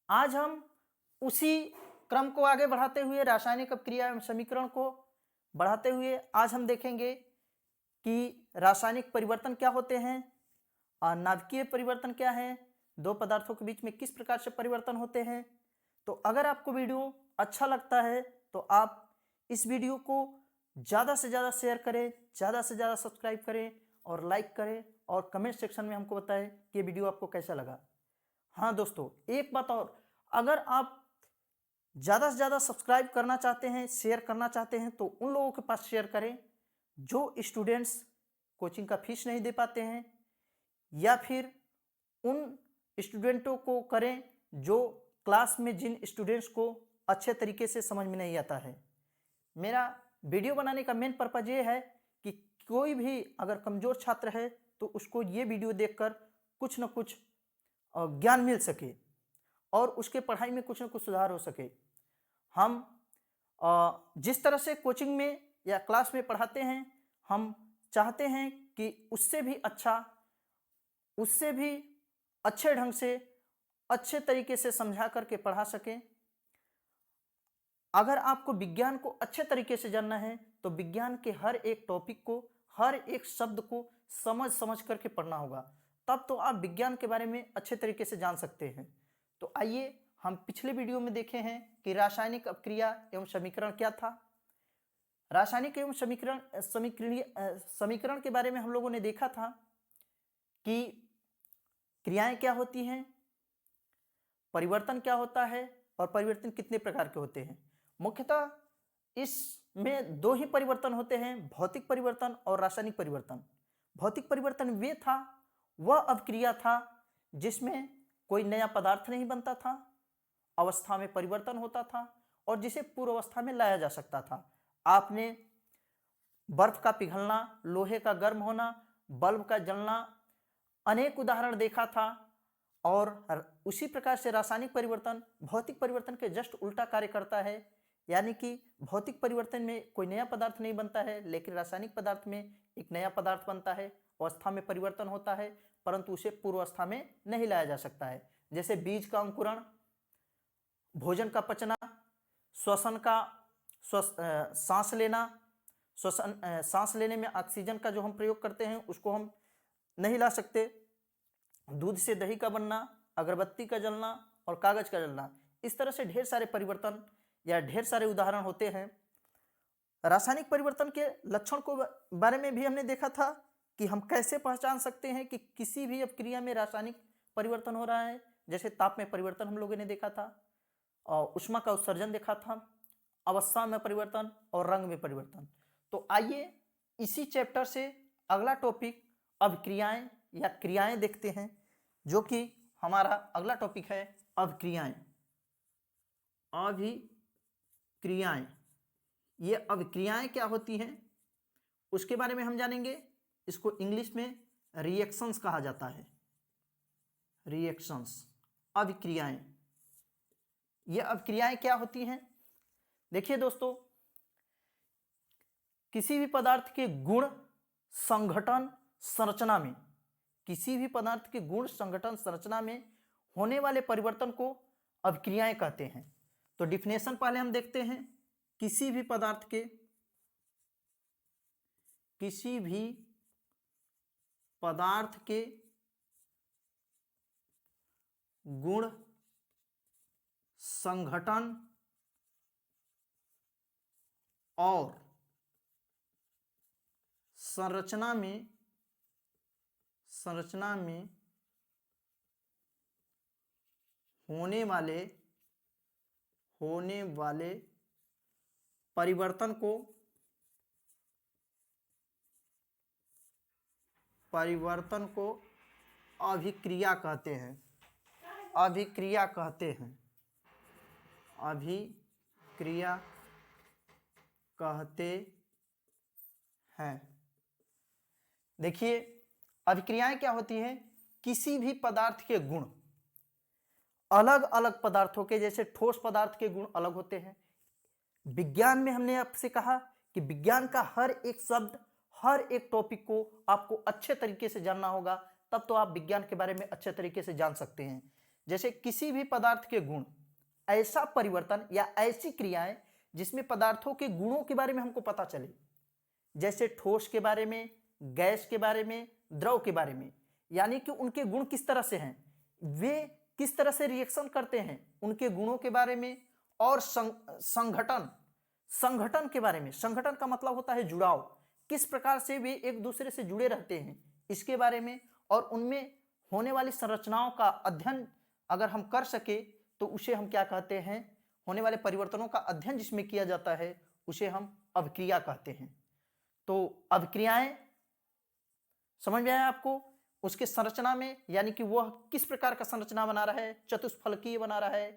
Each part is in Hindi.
आज हम उसी क्रम को आगे बढ़ाते हुए रासायनिक अपक्रिया एवं समीकरण को बढ़ाते हुए आज हम देखेंगे कि रासायनिक परिवर्तन क्या होते हैं, नाभिकीय परिवर्तन क्या है, दो पदार्थों के बीच में किस प्रकार से परिवर्तन होते हैं। तो अगर आपको वीडियो अच्छा लगता है तो आप इस वीडियो को ज़्यादा से ज़्यादा शेयर करें, ज़्यादा से ज़्यादा सब्सक्राइब करें और लाइक करें और कमेंट सेक्शन में हमको बताएं कि वीडियो आपको कैसा लगा। हाँ दोस्तों, एक बात और, अगर आप ज़्यादा से ज़्यादा सब्सक्राइब करना चाहते हैं, शेयर करना चाहते हैं, तो उन लोगों के पास शेयर करें जो स्टूडेंट्स कोचिंग का फीस नहीं दे पाते हैं, या फिर उन स्टूडेंटों को करें जो क्लास में जिन स्टूडेंट्स को अच्छे तरीके से समझ में नहीं आता है। मेरा वीडियो बनाने का मेन पर्पज़ ये है कि कोई भी अगर कमज़ोर छात्र है तो उसको ये वीडियो देखकर कुछ न कुछ ज्ञान मिल सके और उसके पढ़ाई में कुछ न कुछ सुधार हो सके। हम जिस तरह से कोचिंग में या क्लास में पढ़ाते हैं, हम चाहते हैं कि उससे भी अच्छे ढंग से अच्छे तरीके से समझा करके पढ़ा सकें। अगर आपको विज्ञान को अच्छे तरीके से जानना है तो विज्ञान के हर एक टॉपिक को, हर एक शब्द को समझ करके पढ़ना होगा, तब तो आप विज्ञान के बारे में अच्छे तरीके से जान सकते हैं। तो आइए हम पिछले वीडियो में देखे हैं कि रासायनिक अपक्रिया एवं समीकरण क्या था। रासायनिक एवं समीकरण के बारे में हम लोगों ने देखा था कि क्रियाएं क्या होती हैं, परिवर्तन क्या होता है और परिवर्तन कितने प्रकार के होते हैं। मुख्यतः इसमें दो ही परिवर्तन होते हैं, भौतिक परिवर्तन और रासायनिक परिवर्तन। भौतिक परिवर्तन वह अपक्रिया था जिसमें कोई नया पदार्थ नहीं बनता था, अवस्था में परिवर्तन होता था और जिसे पूर्व अवस्था में लाया जा सकता था। आपने बर्फ का पिघलना, लोहे का गर्म होना, बल्ब का जलना, अनेक उदाहरण देखा था। और उसी प्रकार से रासायनिक परिवर्तन भौतिक परिवर्तन के जस्ट उल्टा कार्य करता है, यानी कि भौतिक परिवर्तन में कोई नया पदार्थ नहीं बनता है, लेकिन रासायनिक पदार्थ में एक नया पदार्थ बनता है, अवस्था में परिवर्तन होता है, परंतु उसे पूर्वावस्था में नहीं लाया जा सकता है। जैसे बीज का अंकुरण, भोजन का पचना, सांस लेना, सांस लेने में ऑक्सीजन का जो हम प्रयोग करते हैं उसको हम नहीं ला सकते, दूध से दही का बनना, अगरबत्ती का जलना और कागज का जलना, इस तरह से ढेर सारे परिवर्तन या ढेर सारे उदाहरण होते हैं। रासायनिक परिवर्तन के लक्षण को बारे में भी हमने देखा था कि हम कैसे पहचान सकते हैं कि किसी भी अपक्रिया में रासायनिक परिवर्तन हो रहा है। जैसे ताप में परिवर्तन हम लोगों ने देखा था, और ऊष्मा का उत्सर्जन देखा था, अवस्था में परिवर्तन और रंग में परिवर्तन। तो आइए इसी चैप्टर से अगला टॉपिक अभिक्रियाएं या क्रियाएं देखते हैं, जो कि हमारा अगला टॉपिक है अभिक्रियाएं। अभिक्रियाएं, ये अभिक्रियाएं क्या होती हैं उसके बारे में हम जानेंगे। इसको इंग्लिश में रिएक्शंस कहा जाता है, रिएक्शंस, अभिक्रियाएं। ये अभिक्रियाएं क्या होती हैं? देखिए दोस्तों, किसी भी पदार्थ के गुण, संघटन, संरचना में, किसी भी पदार्थ के गुण, संघटन, संरचना में होने वाले परिवर्तन को अभिक्रियाएं कहते हैं। तो डिफिनेशन पहले हम देखते हैं। किसी भी पदार्थ के गुण, संघटन और संरचना में होने वाले परिवर्तन को अभिक्रिया कहते हैं। अभिक्रिया कहते हैं। देखिए, अभिक्रियाएं क्या होती हैं? किसी भी पदार्थ के गुण अलग अलग पदार्थों के, जैसे ठोस पदार्थ के गुण अलग होते हैं। विज्ञान में हमने आपसे कहा कि विज्ञान का हर एक शब्द, हर एक टॉपिक को आपको अच्छे तरीके से जानना होगा, तब तो आप विज्ञान के बारे में अच्छे तरीके से जान सकते हैं। जैसे किसी भी पदार्थ के गुण, ऐसा परिवर्तन या ऐसी क्रियाएं जिसमें पदार्थों के गुणों के बारे में हमको पता चले, जैसे ठोस के बारे में, गैस के बारे में, द्रव के बारे में, यानी कि उनके गुण किस तरह से हैं, वे किस तरह से रिएक्शन करते हैं, उनके गुणों के बारे में, और संगठन के बारे में। संगठन का मतलब होता है जुड़ाव, किस प्रकार से वे एक दूसरे से जुड़े रहते हैं, इसके बारे में, और उनमें होने वाली संरचनाओं का अध्ययन अगर हम कर सके तो उसे हम क्या कहते हैं, होने वाले परिवर्तनों का अध्ययन जिसमें किया जाता है उसे हम अभिक्रिया कहते हैं। तो अभिक्रियाएं समझ में आया आपको, उसके संरचना में, यानी कि वह किस प्रकार का संरचना बना रहा है, चतुष्फलकीय बना रहा है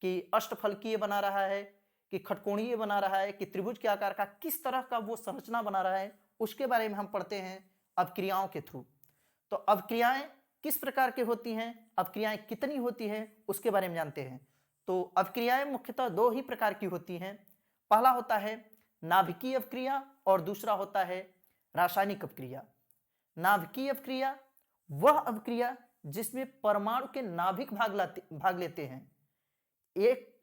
कि अष्टफलकीय बना रहा है कि खटकोणीय बना रहा है कि त्रिभुज के आकार का, किस तरह का वो संरचना बना रहा है, उसके बारे में हम पढ़ते हैं अभिक्रियाओं के थ्रू। तो अभिक्रियाएं किस प्रकार की होती हैं, अभिक्रियाएं कितनी होती हैं, उसके बारे में जानते हैं। तो अभिक्रियाएं मुख्यतः दो ही प्रकार की होती हैं। पहला होता है नाभिकीय अभिक्रिया और दूसरा होता है रासायनिक अभिक्रिया। नाभिकीय अभिक्रिया वह अभिक्रिया जिसमें परमाणु के नाभिक भाग लेते हैं। एक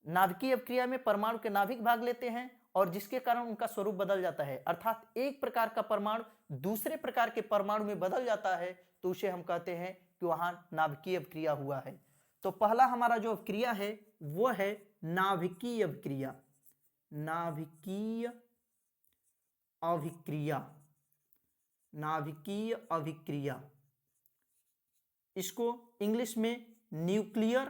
नाभिकीय अभिक्रिया में परमाणु के नाभिक भाग लेते हैं और जिसके कारण उनका स्वरूप बदल जाता है, अर्थात एक प्रकार का परमाणु दूसरे प्रकार के परमाणु में बदल जाता है, तो उसे हम कहते हैं कि वहां नाभिकीय अभिक्रिया हुआ है। तो पहला हमारा जो अभिक्रिया है वो है नाभिकीय अभिक्रिया। नाभिकीय अभिक्रिया, नाभिकीय अभिक्रिया, इसको इंग्लिश में न्यूक्लियर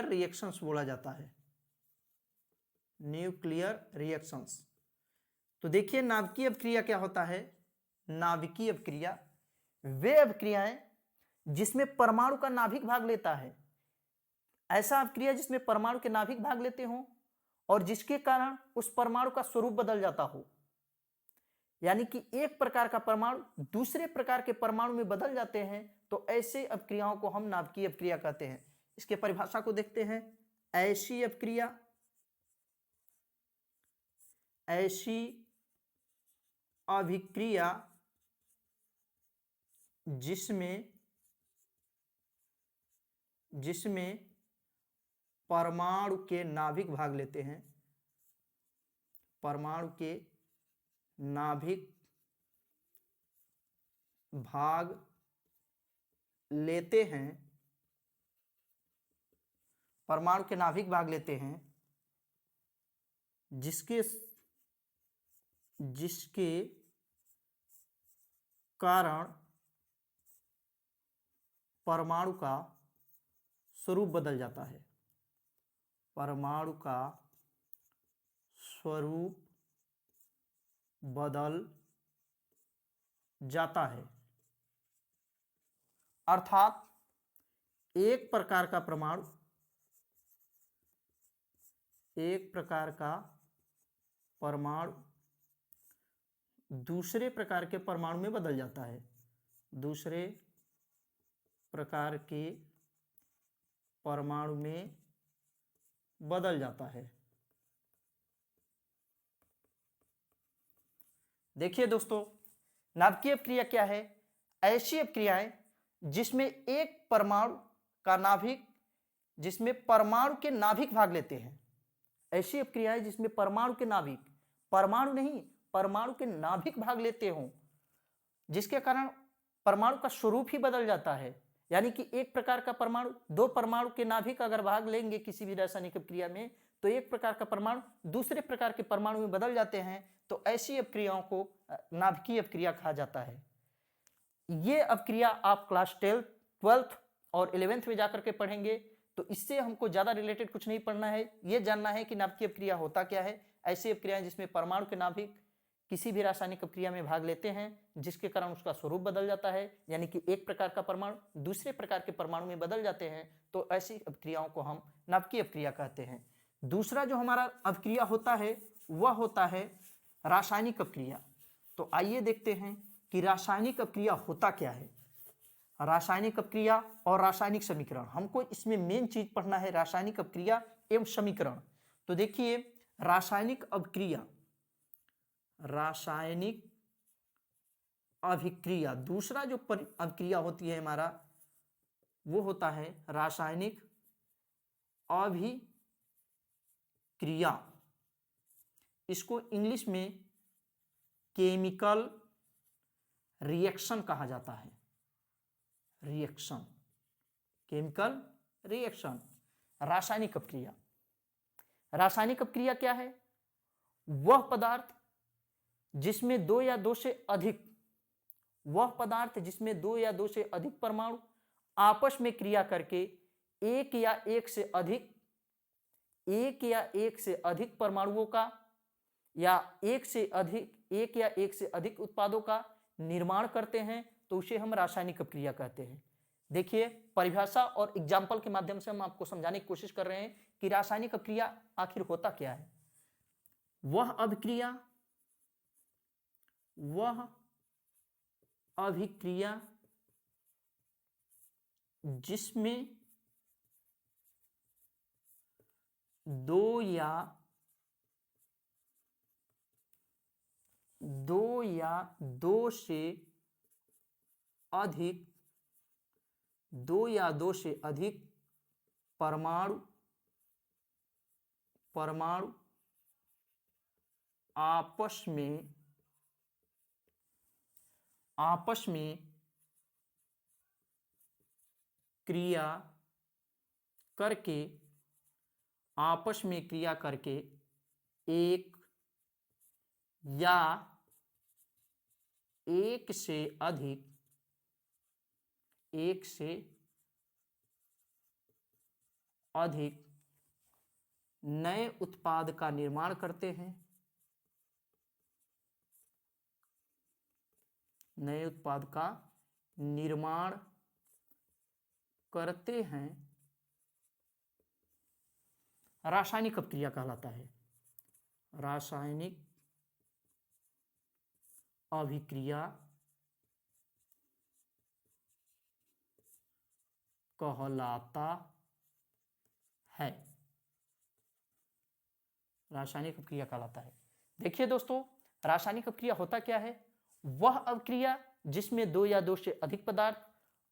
रिएक्शंस बोला जाता है। Nuclear reactions. तो देखिए नाभिकीय अभिक्रिया क्या होता है। नाभिकीय अभिक्रिया वे अभिक्रियाएं जिसमें परमाणु का नाभिक भाग लेता है, ऐसा अभिक्रिया जिसमें परमाणु के नाभिक भाग लेते हों और जिसके कारण उस परमाणु का स्वरूप बदल जाता हो, यानी कि एक प्रकार का परमाणु दूसरे प्रकार के परमाणु में बदल जाते हैं, तो ऐसे अभिक्रियाओं को हम नाभिकीय अभिक्रिया कहते हैं। इसके परिभाषा को देखते हैं। ऐसी अभिक्रिया, ऐसी अभिक्रिया जिसमें परमाणु के नाभिक भाग लेते हैं, परमाणु के नाभिक भाग लेते हैं, परमाणु के नाभिक भाग लेते हैं, जिसके कारण परमाणु का स्वरूप बदल जाता है, परमाणु का स्वरूप बदल जाता है। अर्थात एक प्रकार का परमाणु दूसरे प्रकार के परमाणु में बदल जाता है, दूसरे प्रकार के परमाणु में बदल जाता है। देखिए दोस्तों, नाभिकीय अभिक्रिया क्या है। ऐसी अभिक्रियाएं जिसमें एक परमाणु का नाभिक, जिसमें परमाणु के नाभिक भाग लेते हैं, ऐसी अभिक्रियाएं जिसमें परमाणु के नाभिक, परमाणु नहीं परमाणु के नाभिक भाग लेते हों, जिसके कारण परमाणु का स्वरूप ही बदल जाता है। यानी कि एक प्रकार का परमाणु, दो परमाणु के नाभिक अगर भाग लेंगे किसी भी रासायनिक अभिक्रिया में, तो एक प्रकार का परमाणु दूसरे प्रकार के परमाणु में बदल जाते हैं, तो ऐसी अभिक्रियाओं को नाभिकीय अभिक्रिया कहा जाता है। ये अभिक्रिया आप क्लास 12th और 11th में जाकर के पढ़ेंगे, तो इससे हमको ज्यादा रिलेटेड कुछ नहीं पढ़ना है, ये जानना है कि नाभिकीय अभिक्रिया होता क्या है। ऐसी अभिक्रियाएं जिसमें परमाणु के नाभिक किसी भी रासायनिक अभिक्रिया में भाग लेते हैं, जिसके कारण उसका स्वरूप बदल जाता है, यानी कि एक प्रकार का परमाणु दूसरे प्रकार के परमाणु में बदल जाते हैं, तो ऐसी अभिक्रियाओं को हम नाभिकीय अभिक्रिया कहते हैं। दूसरा जो हमारा अभिक्रिया होता है वह होता है रासायनिक अभिक्रिया। तो आइए देखते हैं कि रासायनिक अभिक्रिया होता क्या है। रासायनिक अभिक्रिया और रासायनिक समीकरण, हमको इसमें मेन चीज पढ़ना है, रासायनिक अभिक्रिया एवं समीकरण। तो देखिए रासायनिक अभिक्रिया, रासायनिक अभिक्रिया। दूसरा जो अभिक्रिया होती है हमारा वो होता है रासायनिक अभिक्रिया। इसको इंग्लिश में केमिकल रिएक्शन कहा जाता है। रिएक्शन, केमिकल रिएक्शन, रासायनिक अपक्रिया। रासायनिक अपक्रिया क्या है? वह पदार्थ जिसमें दो या दो से अधिक परमाणु आपस में क्रिया करके एक या एक से अधिक परमाणुओं का या एक या एक से अधिक उत्पादों का निर्माण करते हैं, तो उसे हम रासायनिक अपक्रिया कहते हैं। देखिए, परिभाषा और एग्जाम्पल के माध्यम से हम आपको समझाने की कोशिश कर रहे हैं कि रासायनिक अपक्रिया आखिर होता क्या है। वह अभिक्रिया जिसमें दो या दो से अधिक परमाणु आपस में क्रिया करके एक या एक से अधिक नए उत्पाद का निर्माण करते हैं। नए उत्पाद का निर्माण करते हैं, रासायनिक अपक्रिया कहलाता है। रासायनिक अभिक्रिया कहलाता है। रासायनिक अपक्रिया कहलाता है। देखिए दोस्तों, रासायनिक अपक्रिया होता क्या है? वह अपक्रिया जिसमें दो या दो से अधिक पदार्थ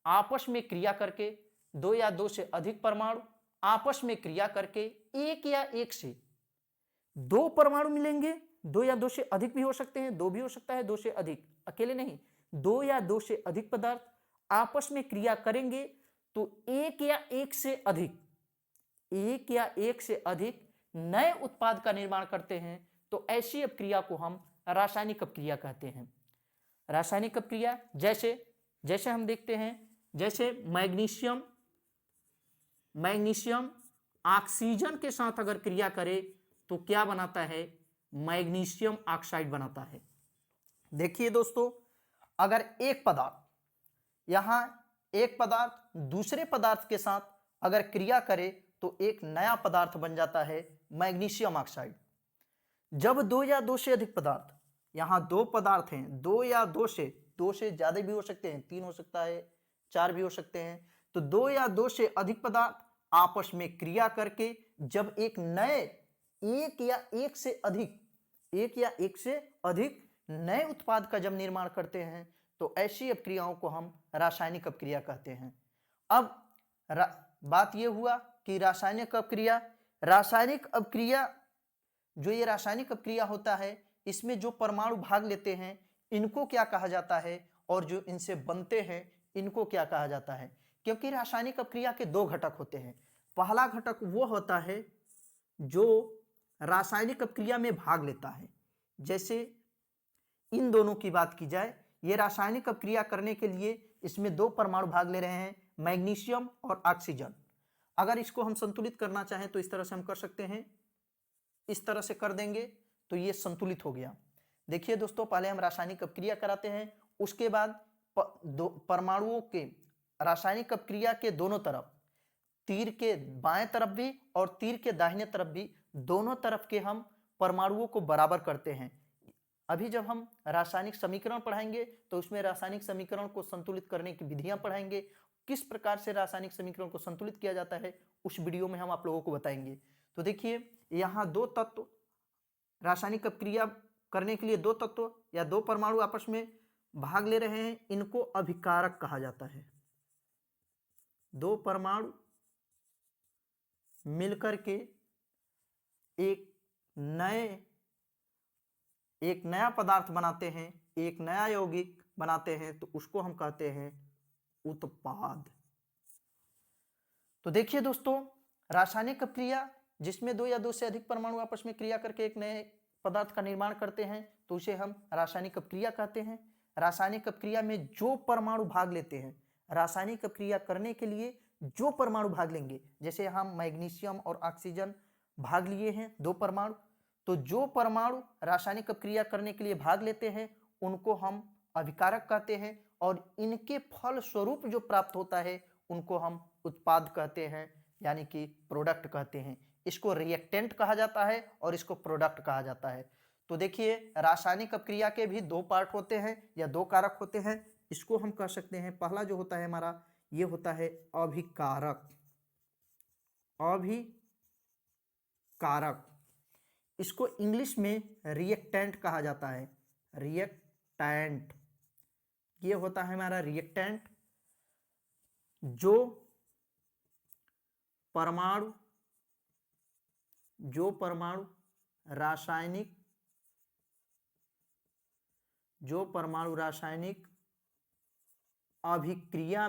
आपस में क्रिया करके दो या दो से अधिक परमाणु आपस में क्रिया करके एक या एक से दो परमाणु मिलेंगे। दो या दो से अधिक भी हो सकते हैं, दो भी हो सकता है, दो से अधिक, अकेले नहीं। दो या दो से अधिक पदार्थ आपस में क्रिया करेंगे तो एक या एक से अधिक नए उत्पाद का निर्माण करते हैं, तो ऐसी अपक्रिया को हम रासायनिक अपक्रिया कहते हैं। रासायनिक अपक्रिया जैसे हम देखते हैं, जैसे मैग्नीशियम ऑक्सीजन के साथ अगर क्रिया करे तो क्या बनाता है? मैग्नीशियम ऑक्साइड बनाता है। देखिए दोस्तों, अगर एक पदार्थ दूसरे पदार्थ के साथ अगर क्रिया करे तो एक नया पदार्थ बन जाता है मैग्नीशियम ऑक्साइड। जब दो या दो से अधिक पदार्थ, यहां दो पदार्थ हैं, दो या दो से ज्यादा भी हो सकते हैं, 3 हो सकता है, 4 भी हो सकते हैं, तो दो या दो से अधिक पदार्थ आपस में क्रिया करके जब एक या एक से अधिक नए उत्पाद का जब निर्माण करते हैं, तो ऐसी अपक्रियाओं को हम रासायनिक अपक्रिया कहते हैं। अब बात यह हुआ कि रासायनिक अपक्रिया जो ये रासायनिक अपक्रिया होता है, इसमें जो परमाणु भाग लेते हैं इनको क्या कहा जाता है, और जो इनसे बनते हैं इनको क्या कहा जाता है? क्योंकि रासायनिक अपक्रिया के दो घटक होते हैं। पहला घटक वो होता है जो रासायनिक अपक्रिया में भाग लेता है। जैसे इन दोनों की बात की जाए, ये रासायनिक अपक्रिया करने के लिए इसमें दो परमाणु भाग ले रहे हैं, मैग्नीशियम और ऑक्सीजन। अगर इसको हम संतुलित करना चाहें तो इस तरह से हम कर सकते हैं, इस तरह से कर देंगे तो ये संतुलित हो गया। देखिए दोस्तों, पहले हम रासायनिक अपक्रिया कराते हैं, उसके बाद परमाणुओं के रासायनिक अपक्रिया के दोनों तरफ, तीर के बाएं तरफ भी और तीर के दाहिने तरफ भी, दोनों तरफ के हम परमाणुओं को बराबर करते हैं। अभी जब हम रासायनिक समीकरण पढ़ाएंगे तो उसमें रासायनिक समीकरण को संतुलित करने की विधियां पढ़ाएंगे। किस प्रकार से रासायनिक समीकरण को संतुलित किया जाता है उस वीडियो में हम आप लोगों को बताएंगे। तो देखिए, यहाँ दो तत्व रासायनिक अपक्रिया करने के लिए दो तत्व या दो परमाणु आपस में भाग ले रहे हैं, इनको अभिकारक कहा जाता है। दो परमाणु मिलकर के एक नया पदार्थ बनाते हैं, एक नया यौगिक बनाते हैं, तो उसको हम कहते हैं उत्पाद। तो देखिए दोस्तों, रासायनिक अपक्रिया जिसमें दो या दो से अधिक परमाणु आपस में क्रिया करके एक नए पदार्थ का निर्माण करते हैं, तो उसे हम रासायनिक अपक्रिया कहते हैं। रासायनिक अपक्रिया में जो परमाणु भाग लेते हैं, रासायनिक अपक्रिया करने के लिए जो परमाणु भाग लेंगे, जैसे हम मैग्नीशियम और ऑक्सीजन भाग लिए हैं दो परमाणु, तो जो परमाणु रासायनिक अपक्रिया करने के लिए भाग लेते हैं उनको हम अभिकारक कहते हैं, और इनके फल स्वरूप जो प्राप्त होता है उनको हम उत्पाद कहते हैं, यानी कि प्रोडक्ट कहते हैं। इसको रिएक्टेंट कहा जाता है और इसको प्रोडक्ट कहा जाता है। तो देखिए, रासायनिक अपक्रिया के भी दो पार्ट होते हैं या दो कारक होते हैं। इसको हम कह सकते हैं, पहला जो होता है हमारा, ये होता है अभिकारक। अभिकारक, इसको इंग्लिश में रिएक्टेंट कहा जाता है। रिएक्टेंट, ये होता है हमारा रिएक्टेंट, जो परमाणु रासायनिक अभिक्रिया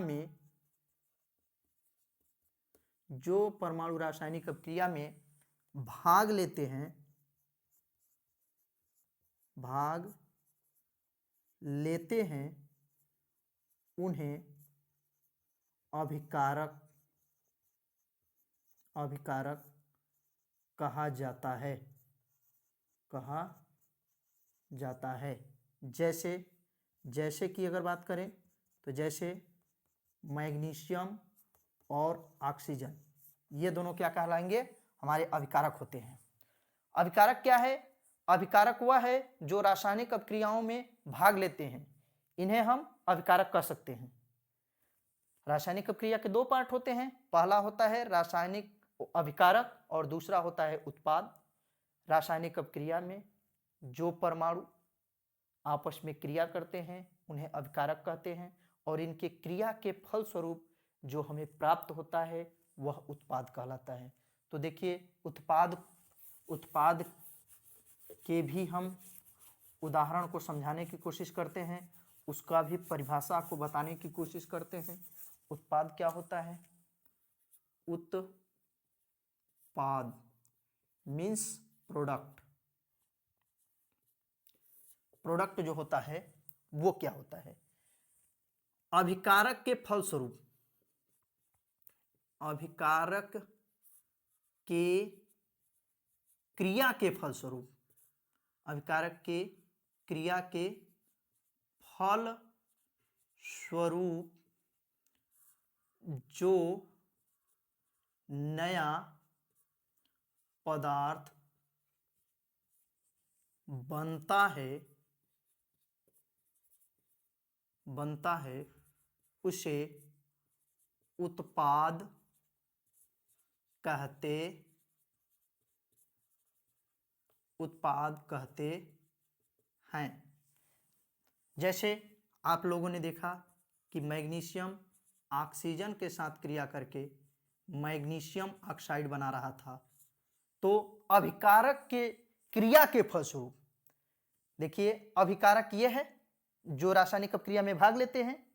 में भाग लेते हैं, उन्हें अभिकारक कहा जाता है। जैसे कि अगर बात करें तो जैसे मैग्नीशियम और ऑक्सीजन, ये दोनों क्या कहलाएंगे, हमारे अभिकारक होते हैं। अभिकारक क्या है? अभिकारक वह है जो रासायनिक अपक्रियाओं में भाग लेते हैं, इन्हें हम अभिकारक कह सकते हैं। रासायनिक अपक्रिया के दो पार्ट होते हैं, पहला होता है रासायनिक अभिकारक और दूसरा होता है उत्पाद। रासायनिक अपक्रिया में जो परमाणु आपस में क्रिया करते हैं उन्हें अभिकारक कहते हैं, और इनके क्रिया के फल स्वरूप जो हमें प्राप्त होता है वह उत्पाद कहलाता है। तो देखिए, उत्पाद के भी हम उदाहरण को समझाने की कोशिश करते हैं, उसका भी परिभाषा को बताने की कोशिश करते हैं। उत्पाद क्या होता है? उत्पाद मीन्स प्रोडक्ट। प्रोडक्ट जो होता है वो क्या होता है? अभिकारक के फलस्वरूप, अभिकारक के क्रिया के फलस्वरूप, अभिकारक के क्रिया के फल स्वरूप जो नया पदार्थ बनता है उसे उत्पाद कहते हैं। जैसे आप लोगों ने देखा कि मैग्नीशियम ऑक्सीजन के साथ क्रिया करके मैग्नीशियम ऑक्साइड बना रहा था, तो अभिकारक के क्रिया के फलस्वरूप, देखिए अभिकारक ये है जो रासायनिक अपक्रिया में भाग लेते हैं,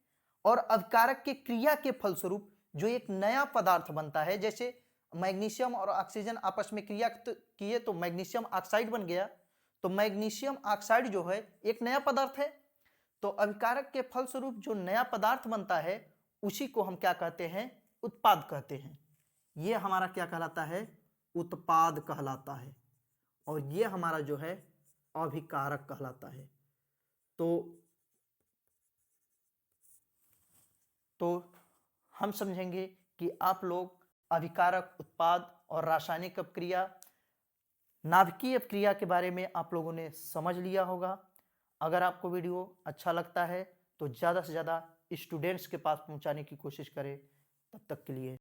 और अभिकारक के क्रिया के फलस्वरूप जो एक नया पदार्थ बनता है, जैसे मैग्नीशियम और ऑक्सीजन आपस में क्रिया किए तो मैग्नीशियम ऑक्साइड बन गया, तो मैग्नीशियम ऑक्साइड जो है एक नया पदार्थ है। तो अभिकारक के फलस्वरूप जो नया पदार्थ बनता है उसी को हम क्या कहते हैं? उत्पाद कहते हैं। ये हमारा क्या कहलाता है? उत्पाद कहलाता है, और ये हमारा जो है अभिकारक कहलाता है। तो हम समझेंगे कि आप लोग अभिकारक, उत्पाद और रासायनिक अपक्रिया, नाभिकीय अपक्रिया के बारे में आप लोगों ने समझ लिया होगा। अगर आपको वीडियो अच्छा लगता है तो ज़्यादा से ज़्यादा स्टूडेंट्स के पास पहुंचाने की कोशिश करें। तब तक के लिए